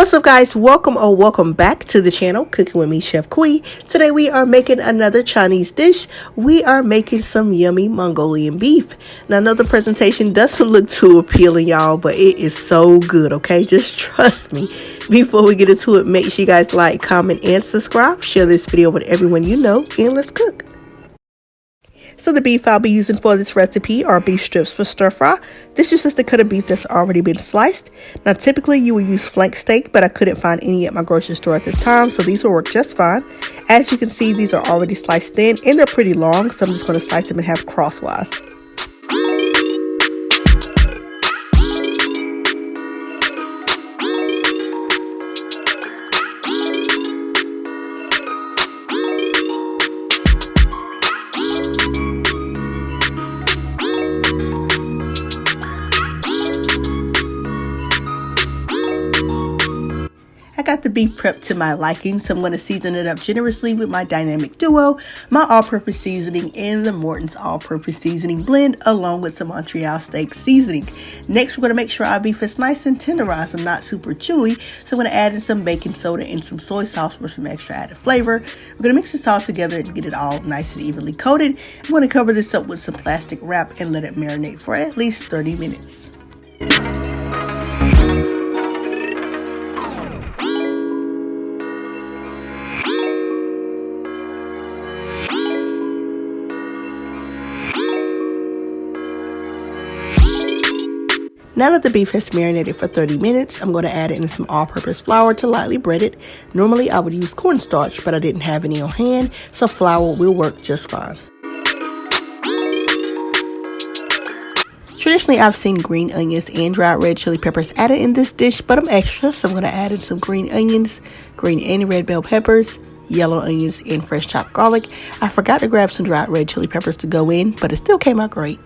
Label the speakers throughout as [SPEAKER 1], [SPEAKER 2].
[SPEAKER 1] What's up, guys? Welcome back to the channel, Cooking with me, Chef Kui. Today we are making another Chinese dish. We are making some yummy Mongolian beef. Now I know the presentation doesn't look too appealing, y'all, but it is so good, okay? Just trust me. Before we get into it, make sure you guys like, comment, and subscribe. Share this video with everyone you know, and let's cook. So the beef I'll be using for this recipe are beef strips for stir fry. This is just a cut of beef that's already been sliced. Now typically you would use flank steak, but I couldn't find any at my grocery store at the time, so these will work just fine. As you can see, these are already sliced thin and they're pretty long, so I'm just going to slice them in half crosswise. I got the beef prepped to my liking, so I'm going to season it up generously with my dynamic duo, my all-purpose seasoning, and the Morton's all-purpose seasoning blend, along with some Montreal steak seasoning. Next, we're going to make sure our beef is nice and tenderized and not super chewy, so I'm going to add in some baking soda and some soy sauce for some extra added flavor. We're going to mix this all together and get it all nice and evenly coated. I'm going to cover this up with some plastic wrap and let it marinate for at least 30 minutes. Now that the beef has marinated for 30 minutes, I'm going to add in some all-purpose flour to lightly bread it. Normally I would use cornstarch, but I didn't have any on hand, so flour will work just fine. Traditionally, I've seen green onions and dried red chili peppers added in this dish, but I'm extra, so I'm going to add in some green onions, green and red bell peppers, yellow onions, and fresh chopped garlic. I forgot to grab some dried red chili peppers to go in, but it still came out great.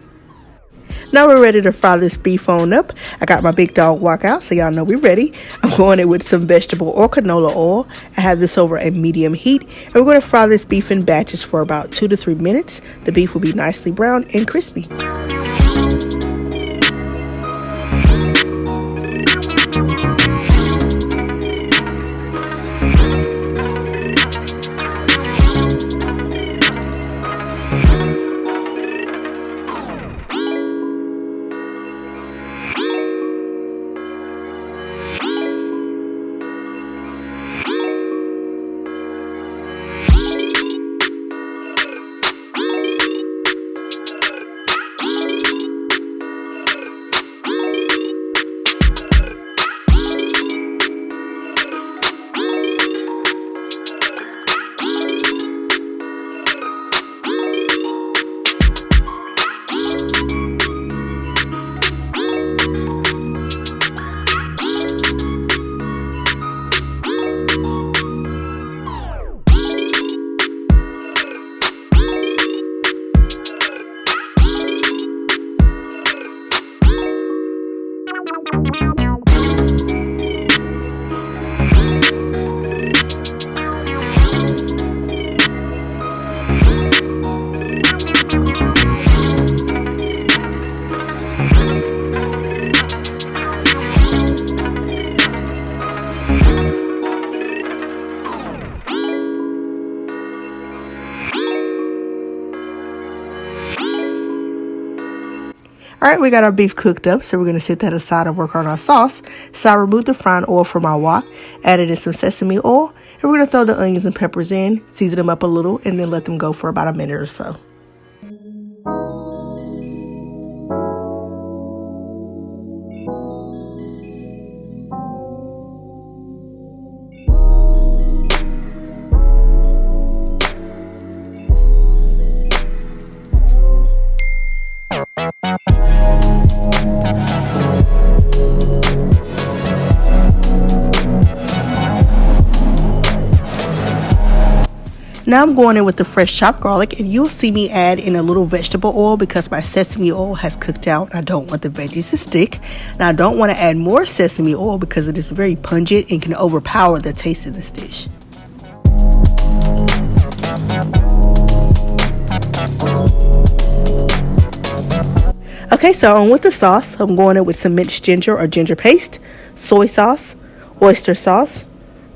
[SPEAKER 1] Now we're ready to fry this beef on up. I got my big dog wok out, so y'all know we're ready. I'm going in with some vegetable or canola oil. I have this over a medium heat, and we're going to fry this beef in batches for about 2 to 3 minutes. The beef will be nicely brown and crispy. Alright, we got our beef cooked up, so we're going to set that aside and work on our sauce. So I removed the frying oil from my wok, added in some sesame oil, and we're going to throw the onions and peppers in, season them up a little, and then let them go for about a minute or so. Now I'm going in with the fresh chopped garlic, and you'll see me add in a little vegetable oil because my sesame oil has cooked out. I don't want the veggies to stick. Now I don't want to add more sesame oil because it is very pungent and can overpower the taste of this dish. Okay, so on with the sauce. I'm going in with some minced ginger or ginger paste, soy sauce, oyster sauce,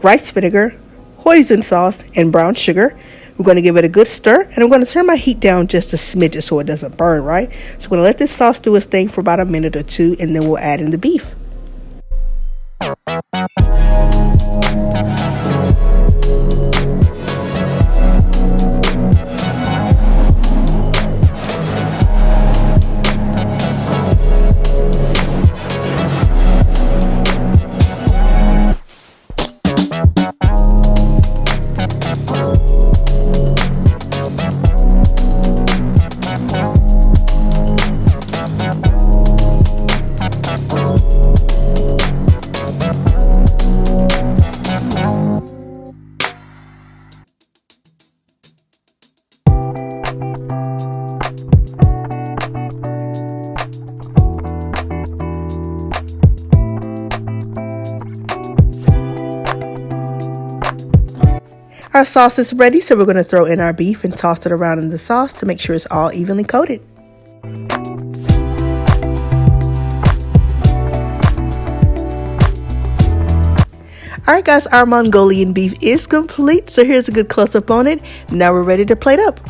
[SPEAKER 1] rice vinegar, hoisin sauce, and brown sugar. We're going to give it a good stir, and I'm going to turn my heat down just a smidge so it doesn't burn, right? So we're going to let this sauce do its thing for about a minute or two, and then we'll add in the beef. Our sauce is ready, so we're going to throw in our beef and toss it around in the sauce to make sure it's all evenly coated. Alright guys, our Mongolian beef is complete, so here's a good close-up on it. Now we're ready to plate up.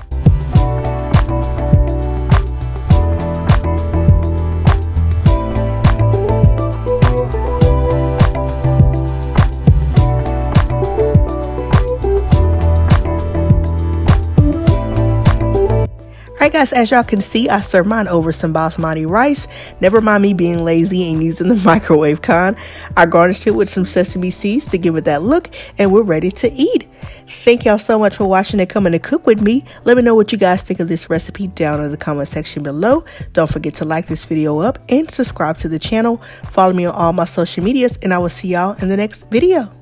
[SPEAKER 1] Alright guys, as y'all can see, I served mine over some basmati rice. Never mind me being lazy and using the microwave con. I garnished it with some sesame seeds to give it that look, and we're ready to eat. Thank y'all so much for watching and coming to cook with me. Let me know what you guys think of this recipe down in the comment section below. Don't forget to like this video up and subscribe to the channel. Follow me on all my social medias, and I will see y'all in the next video.